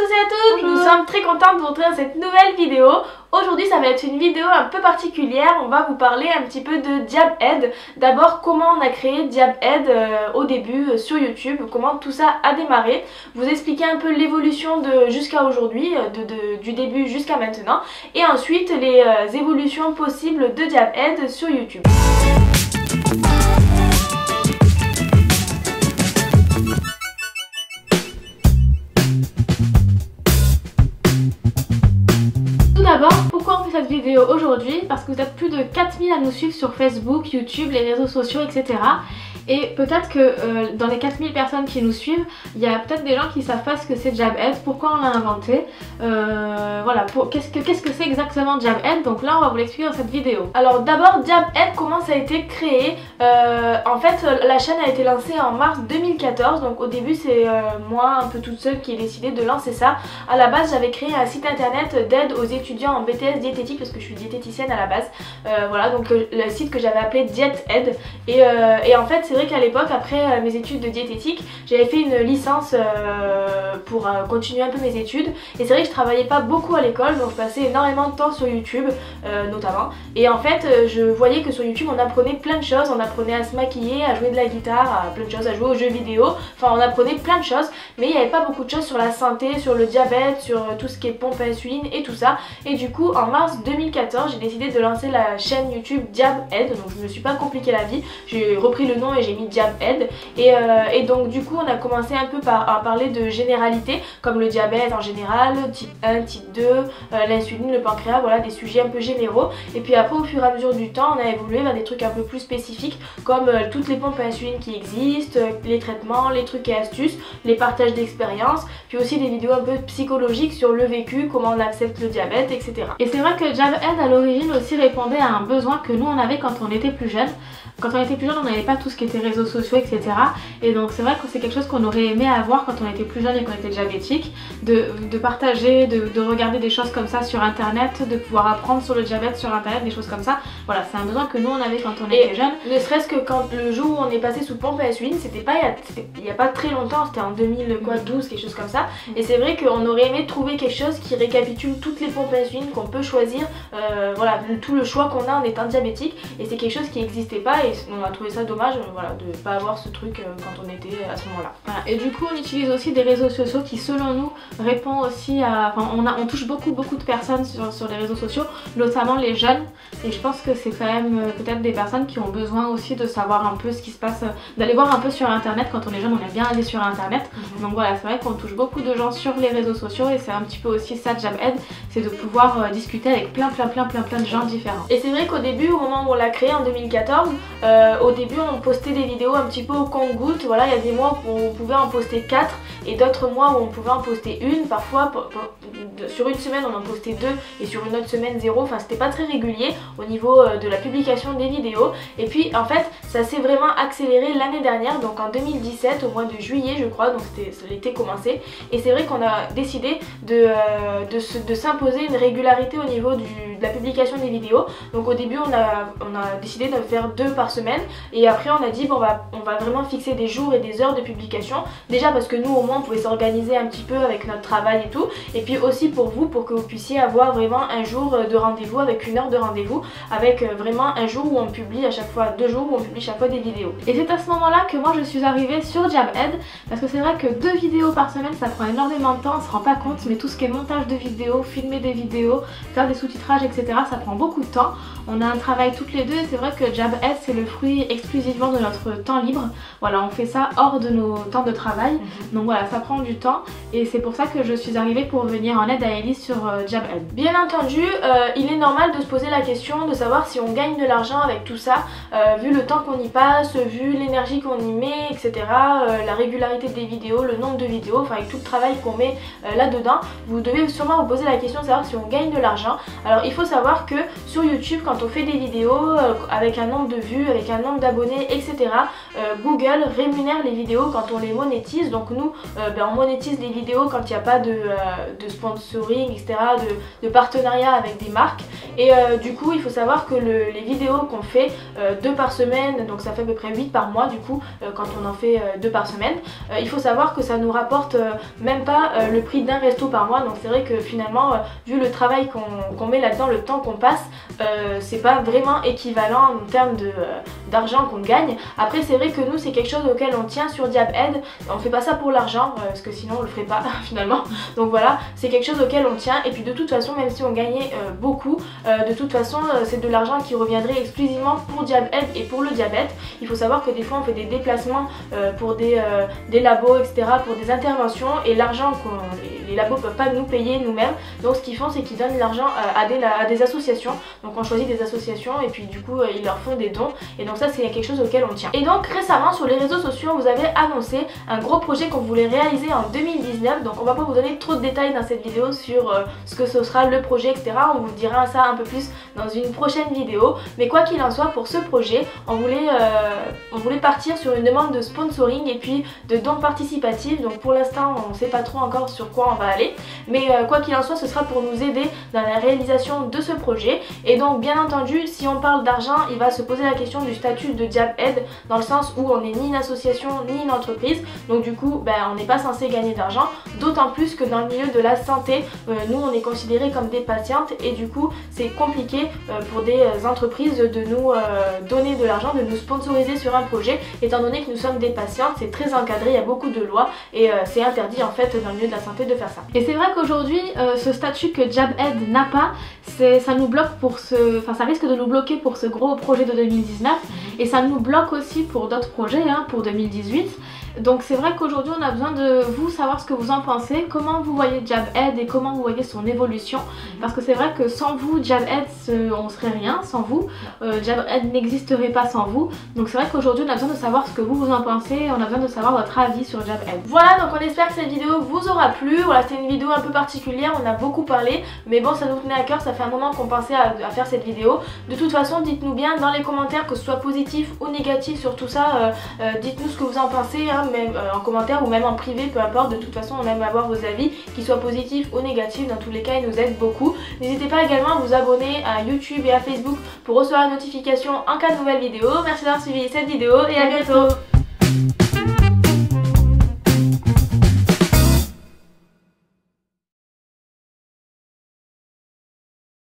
tous et à toutes. Bonjour. Nous sommes très contents de vous retrouver dans cette nouvelle vidéo. Aujourd'hui ça va être une vidéo un peu particulière, on va vous parler un petit peu de Diabhead. D'abord comment on a créé Diabhead au début sur YouTube, comment tout ça a démarré, vous expliquer un peu l'évolution de jusqu'à aujourd'hui, du début jusqu'à maintenant, et ensuite les évolutions possibles de Diabhead sur YouTube. D'abord, pourquoi on fait cette vidéo aujourd'hui? Parce que vous êtes plus de 4000 à nous suivre sur Facebook, YouTube, les réseaux sociaux, etc. Et peut-être que dans les 4000 personnes qui nous suivent, il y a peut-être des gens qui savent pas ce que c'est Diabhead, pourquoi on l'a inventé, voilà, qu'est-ce que c'est exactement Diabhead. Donc là on va vous l'expliquer dans cette vidéo. Alors d'abord Diabhead, comment ça a été créé. En fait la chaîne a été lancée en mars 2014, donc au début c'est moi un peu toute seule qui ai décidé de lancer ça. À la base j'avais créé un site internet d'aide aux étudiants en BTS diététique parce que je suis diététicienne à la base. Voilà, donc le site que j'avais appelé Diabhead, et en fait c'est vrai qu'à l'époque, après mes études de diététique, j'avais fait une licence pour continuer un peu mes études, et c'est vrai que je travaillais pas beaucoup à l'école, donc je passais énormément de temps sur YouTube notamment, et en fait je voyais que sur YouTube on apprenait plein de choses, on apprenait à se maquiller, à jouer de la guitare, à plein de choses, à jouer aux jeux vidéo, enfin on apprenait plein de choses, mais il n'y avait pas beaucoup de choses sur la santé, sur le diabète, sur tout ce qui est pompe à insuline et tout ça. Et du coup en mars 2014 j'ai décidé de lancer la chaîne YouTube Diabhead, donc je me suis pas compliqué la vie, j'ai repris le nom et j'ai mis Diabhead, et donc du coup on a commencé un peu à parler de généralité comme le diabète en général, type 1, type 2, l'insuline, le pancréas, voilà, des sujets un peu généraux. Et puis après au fur et à mesure du temps on a évolué vers des trucs un peu plus spécifiques comme toutes les pompes à insuline qui existent, les traitements, les trucs et astuces, les partages d'expériences, puis aussi des vidéos un peu psychologiques sur le vécu, comment on accepte le diabète, etc. Et c'est vrai que Diabhead à l'origine aussi répondait à un besoin que nous on avait quand on était plus jeune. Quand on était plus jeune, on n'avait pas tout ce qui était réseaux sociaux, etc. Et donc c'est vrai que c'est quelque chose qu'on aurait aimé avoir quand on était plus jeune et qu'on était diabétique, de partager, de regarder des choses comme ça sur internet, de pouvoir apprendre sur le diabète sur internet, des choses comme ça. Voilà, c'est un besoin que nous on avait quand on était jeune. Ne serait-ce que quand le jour où on est passé sous pompe à insuline, c'était pas il y a pas très longtemps, c'était en 2012, quelque chose comme ça. Et c'est vrai qu'on aurait aimé trouver quelque chose qui récapitule toutes les pompes à insuline qu'on peut choisir, voilà, tout le choix qu'on a en étant diabétique. Et c'est quelque chose qui n'existait pas. Et on a trouvé ça dommage, voilà, de ne pas avoir ce truc quand on était à ce moment-là. Voilà. Et du coup on utilise aussi des réseaux sociaux qui selon nous répondent aussi à... Enfin, on touche beaucoup de personnes sur les réseaux sociaux, notamment les jeunes, et je pense que c'est quand même peut-être des personnes qui ont besoin aussi de savoir un peu ce qui se passe, d'aller voir un peu sur internet. Quand on est jeune on aime bien aller sur internet, donc voilà, c'est vrai qu'on touche beaucoup de gens sur les réseaux sociaux, et c'est un petit peu aussi ça Diabhead, c'est de pouvoir discuter avec plein de gens différents. Et c'est vrai qu'au début, au moment où on l'a créé en 2014, au début on postait des vidéos un petit peu au compte-gouttes, voilà, il y a des mois où on pouvait en poster 4 et d'autres mois où on pouvait en poster une, parfois sur une semaine on en postait 2 et sur une autre semaine 0, enfin c'était pas très régulier au niveau de la publication des vidéos. Et puis en fait ça s'est vraiment accéléré l'année dernière, donc en 2017 au mois de juillet je crois, donc l'été commencé, et c'est vrai qu'on a décidé de s'imposer une régularité au niveau de la publication des vidéos. Donc au début on a décidé de faire 2 par semaine, et après on a dit bon, on va vraiment fixer des jours et des heures de publication, déjà parce que nous au moins on pouvait s'organiser un petit peu avec notre travail et tout, et puis aussi pour vous, pour que vous puissiez avoir vraiment un jour de rendez-vous avec une heure de rendez-vous, avec vraiment un jour où on publie à chaque fois, 2 jours où on publie chaque fois des vidéos. Et c'est à ce moment là que moi je suis arrivée sur Diabhead, parce que c'est vrai que 2 vidéos par semaine ça prend énormément de temps, on se rend pas compte, mais tout ce qui est montage de vidéos, filmer des vidéos, faire des sous-titrages, etc. ça prend beaucoup de temps. On a un travail toutes les deux, et c'est vrai que Diabhead c'est le fruit exclusivement de notre temps libre. Voilà, on fait ça hors de nos temps de travail, donc voilà, ça prend du temps, et c'est pour ça que je suis arrivée pour venir en aide à Elise sur Diabhead. Bien entendu, il est normal de se poser la question de savoir si on gagne de l'argent avec tout ça, vu le temps qu'on y passe, vu l'énergie qu'on y met, etc. La régularité des vidéos, le nombre de vidéos, enfin avec tout le travail qu'on met là-dedans. Vous devez sûrement vous poser la question de savoir si on gagne de l'argent. Alors il faut savoir que sur YouTube, quand on fait des vidéos avec un nombre de vues, avec un nombre d'abonnés, etc., Google rémunère les vidéos quand on les monétise. Donc nous, on monétise les vidéos quand il n'y a pas de sponsoring, etc., de partenariat avec des marques. Et du coup il faut savoir que les vidéos qu'on fait 2 par semaine, donc ça fait à peu près 8 par mois du coup quand on en fait 2 par semaine, il faut savoir que ça nous rapporte même pas le prix d'un resto par mois. Donc c'est vrai que finalement vu le travail qu'on met là-dedans, le temps qu'on passe, c'est pas vraiment équivalent en termes d'argent qu'on gagne. Après c'est vrai que nous c'est quelque chose auquel on tient sur Diabed, on fait pas ça pour l'argent parce que sinon on le ferait pas finalement. Donc voilà, c'est quelque chose auquel on tient, et puis de toute façon même si on gagnait beaucoup, de toute façon c'est de l'argent qui reviendrait exclusivement pour Diabed et pour le diabète. Il faut savoir que des fois on fait des déplacements pour des labos, etc., pour des interventions, et l'argent les labos peuvent pas nous payer nous-mêmes, donc ce qu'ils font c'est qu'ils donnent l'argent à des associations. Donc on choisit des associations et puis du coup ils leur font des dons, et donc ça c'est quelque chose auquel on tient. Et donc récemment sur les réseaux sociaux vous avez annoncé un gros projet qu'on voulait réaliser en 2019, donc on va pas vous donner trop de détails dans cette vidéo sur ce que ce sera le projet, etc. On vous dira ça un peu plus dans une prochaine vidéo, mais quoi qu'il en soit, pour ce projet on voulait partir sur une demande de sponsoring et puis de dons participatifs. Donc pour l'instant on sait pas trop encore sur quoi on va aller, mais quoi qu'il en soit ce sera pour nous aider dans la réalisation de ce projet. Et donc bien entendu si on parle d'argent, il va se poser la question du statut de Diabed, dans le sens où on n'est ni une association ni une entreprise, donc du coup on n'est pas censé gagner d'argent, d'autant plus que dans le milieu de la santé, nous on est considérés comme des patientes, et du coup c'est compliqué pour des entreprises de nous donner de l'argent, de nous sponsoriser sur un projet, étant donné que nous sommes des patientes. C'est très encadré, il y a beaucoup de lois et c'est interdit en fait dans le milieu de la santé de faire ça. Et c'est vrai qu'aujourd'hui ce statut que Diabed n'a pas, ça nous bloque pour ça risque de nous bloquer pour ce gros projet de 2019, et ça nous bloque aussi pour d'autres projets pour 2018. Donc c'est vrai qu'aujourd'hui on a besoin de vous savoir ce que vous en pensez, comment vous voyez Diabed et comment vous voyez son évolution, parce que c'est vrai que sans vous Diabed on serait rien, sans vous Diabed n'existerait pas sans vous. Donc c'est vrai qu'aujourd'hui on a besoin de savoir ce que vous en pensez, on a besoin de savoir votre avis sur Diabed. Voilà, donc on espère que cette vidéo vous aura plu. Voilà, c'était une vidéo un peu particulière, on a beaucoup parlé, mais bon ça nous tenait à cœur, ça fait un moment qu'on pensait à faire cette vidéo. De toute façon dites-nous bien dans les commentaires, que ce soit positif ou négatif sur tout ça, dites-nous ce que vous en pensez, même en commentaire ou même en privé, peu importe. De toute façon on aime avoir vos avis, qu'ils soient positifs ou négatifs, dans tous les cas ils nous aident beaucoup. N'hésitez pas également à vous abonner à YouTube et à Facebook pour recevoir une notification en cas de nouvelles vidéos. Merci d'avoir suivi cette vidéo et à bientôt.